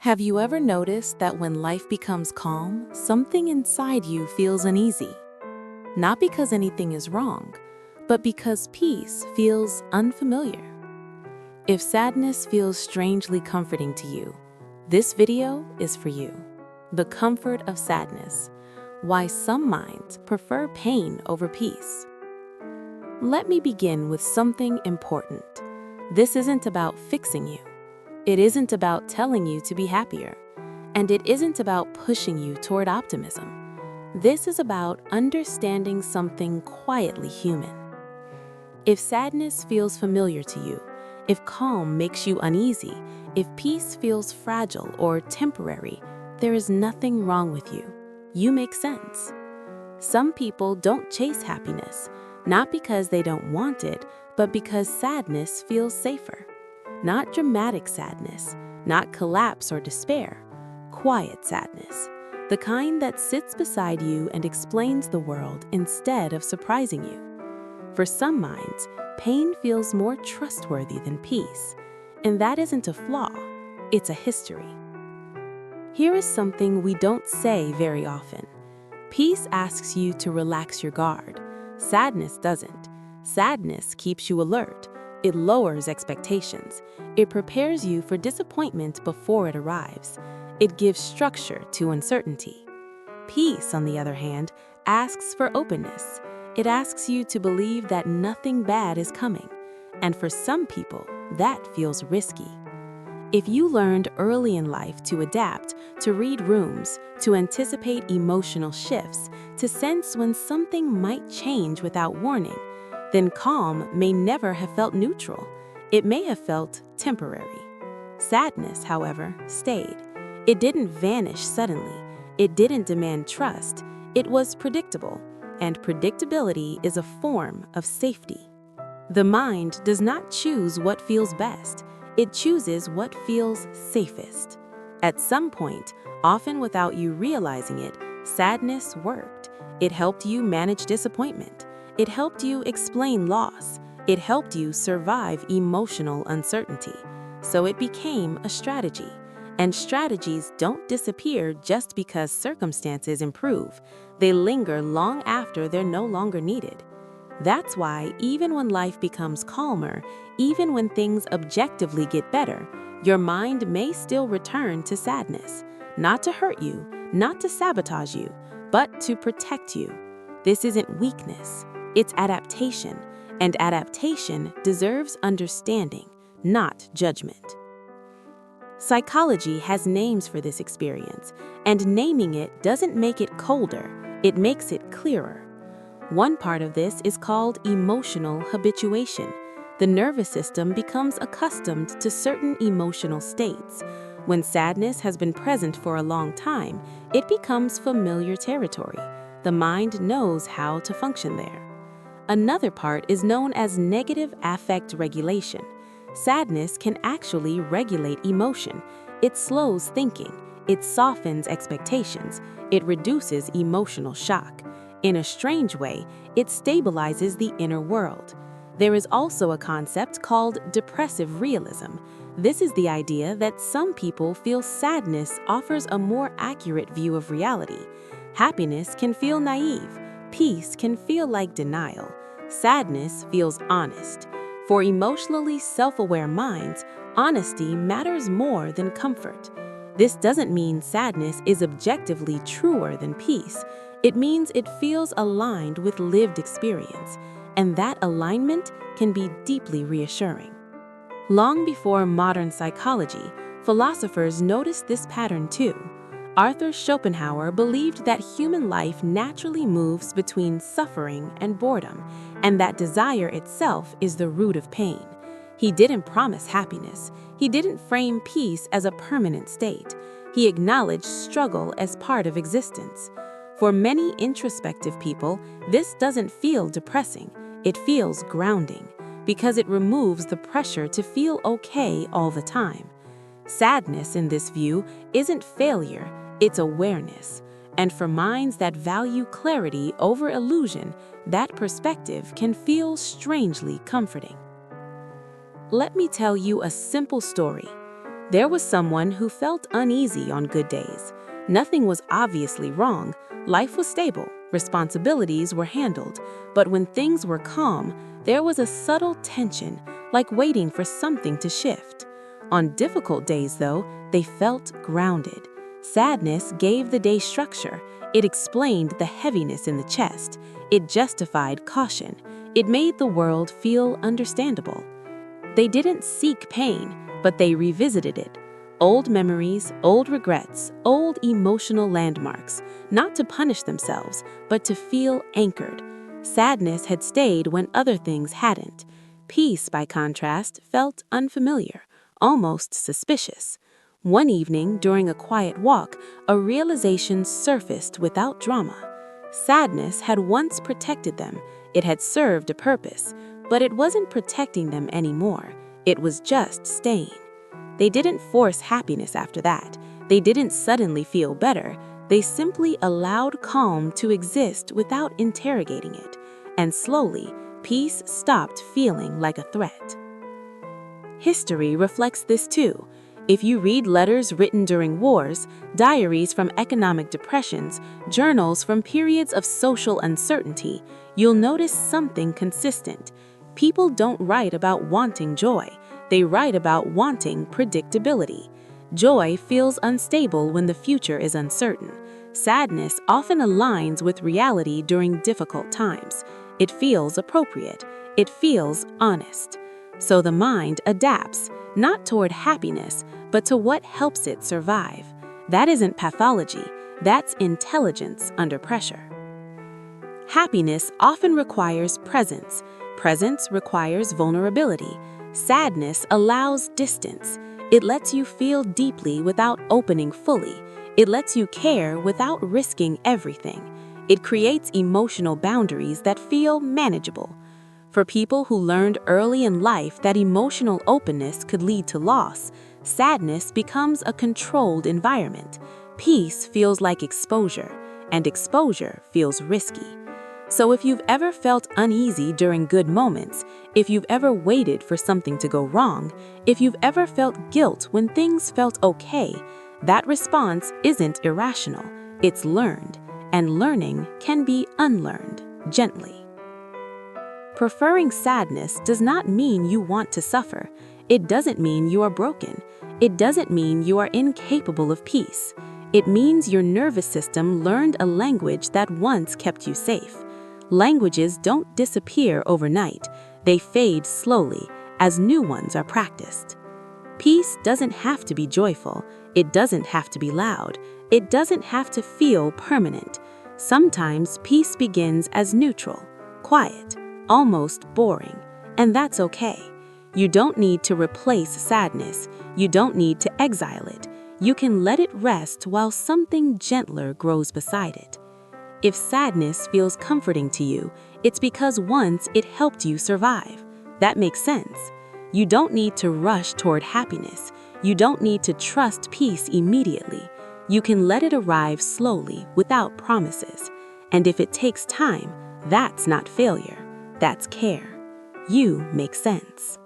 Have you ever noticed that when life becomes calm, something inside you feels uneasy? Not because anything is wrong, but because peace feels unfamiliar. If sadness feels strangely comforting to you, this video is for you. The comfort of sadness. Why some minds prefer pain over peace. Let me begin with something important. This isn't about fixing you. It isn't about telling you to be happier, and it isn't about pushing you toward optimism. This is about understanding something quietly human. If sadness feels familiar to you, if calm makes you uneasy, if peace feels fragile or temporary, there is nothing wrong with you. You make sense. Some people don't chase happiness, not because they don't want it, but because sadness feels safer. Not dramatic sadness, not collapse or despair, quiet sadness, the kind that sits beside you and explains the world instead of surprising you. For some minds, pain feels more trustworthy than peace, and that isn't a flaw, it's a history. Here is something we don't say very often. Peace asks you to relax your guard. Sadness doesn't. Sadness keeps you alert. It lowers expectations. It prepares you for disappointment before it arrives. It gives structure to uncertainty. Peace, on the other hand, asks for openness. It asks you to believe that nothing bad is coming. And for some people, that feels risky. If you learned early in life to adapt, to read rooms, to anticipate emotional shifts, to sense when something might change without warning, then calm may never have felt neutral. It may have felt temporary. Sadness, however, stayed. It didn't vanish suddenly. It didn't demand trust. It was predictable, and predictability is a form of safety. The mind does not choose what feels best. It chooses what feels safest. At some point, often without you realizing it, sadness worked. It helped you manage disappointment. It helped you explain loss. It helped you survive emotional uncertainty. So it became a strategy. And strategies don't disappear just because circumstances improve. They linger long after they're no longer needed. That's why even when life becomes calmer, even when things objectively get better, your mind may still return to sadness. Not to hurt you, not to sabotage you, but to protect you. This isn't weakness. It's adaptation, and adaptation deserves understanding, not judgment. Psychology has names for this experience, and naming it doesn't make it colder, it makes it clearer. One part of this is called emotional habituation. The nervous system becomes accustomed to certain emotional states. When sadness has been present for a long time, it becomes familiar territory. The mind knows how to function there. Another part is known as negative affect regulation. Sadness can actually regulate emotion. It slows thinking. It softens expectations. It reduces emotional shock. In a strange way, it stabilizes the inner world. There is also a concept called depressive realism. This is the idea that some people feel sadness offers a more accurate view of reality. Happiness can feel naive. Peace can feel like denial. Sadness feels honest. For emotionally self-aware minds, honesty matters more than comfort. This doesn't mean sadness is objectively truer than peace. It means it feels aligned with lived experience, and that alignment can be deeply reassuring. Long before modern psychology, philosophers noticed this pattern too. Arthur Schopenhauer believed that human life naturally moves between suffering and boredom, and that desire itself is the root of pain. He didn't promise happiness. He didn't frame peace as a permanent state. He acknowledged struggle as part of existence. For many introspective people, this doesn't feel depressing. It feels grounding, because it removes the pressure to feel okay all the time. Sadness, in this view, isn't failure, it's awareness. And for minds that value clarity over illusion, that perspective can feel strangely comforting. Let me tell you a simple story. There was someone who felt uneasy on good days. Nothing was obviously wrong. Life was stable. Responsibilities were handled. But when things were calm, there was a subtle tension, like waiting for something to shift. On difficult days, though, they felt grounded. Sadness gave the day structure. It explained the heaviness in the chest. It justified caution. It made the world feel understandable. They didn't seek pain, but they revisited it. Old memories, old regrets, old emotional landmarks, not to punish themselves, but to feel anchored. Sadness had stayed when other things hadn't. Peace, by contrast, felt unfamiliar, almost suspicious. One evening, during a quiet walk, a realization surfaced without drama. Sadness had once protected them. It had served a purpose, but it wasn't protecting them anymore. It was just staying. They didn't force happiness after that. They didn't suddenly feel better. They simply allowed calm to exist without interrogating it. And slowly, peace stopped feeling like a threat. History reflects this too. If you read letters written during wars, diaries from economic depressions, journals from periods of social uncertainty, you'll notice something consistent. People don't write about wanting joy. They write about wanting predictability. Joy feels unstable when the future is uncertain. Sadness often aligns with reality during difficult times. It feels appropriate. It feels honest. So the mind adapts, not toward happiness, but to what helps it survive. That isn't pathology. That's intelligence under pressure. Happiness often requires presence. Presence requires vulnerability. Sadness allows distance. It lets you feel deeply without opening fully. It lets you care without risking everything. It creates emotional boundaries that feel manageable. For people who learned early in life that emotional openness could lead to loss, sadness becomes a controlled environment. Peace feels like exposure, and exposure feels risky. So if you've ever felt uneasy during good moments, if you've ever waited for something to go wrong, if you've ever felt guilt when things felt okay, that response isn't irrational, it's learned, and learning can be unlearned gently. Preferring sadness does not mean you want to suffer. It doesn't mean you are broken. It doesn't mean you are incapable of peace. It means your nervous system learned a language that once kept you safe. Languages don't disappear overnight. They fade slowly as new ones are practiced. Peace doesn't have to be joyful. It doesn't have to be loud. It doesn't have to feel permanent. Sometimes peace begins as neutral, quiet, almost boring, and that's okay. You don't need to replace sadness. You don't need to exile it. You can let it rest while something gentler grows beside it. If sadness feels comforting to you, it's because once it helped you survive. That makes sense. You don't need to rush toward happiness. You don't need to trust peace immediately. You can let it arrive slowly without promises. And if it takes time, that's not failure. That's care. You make sense.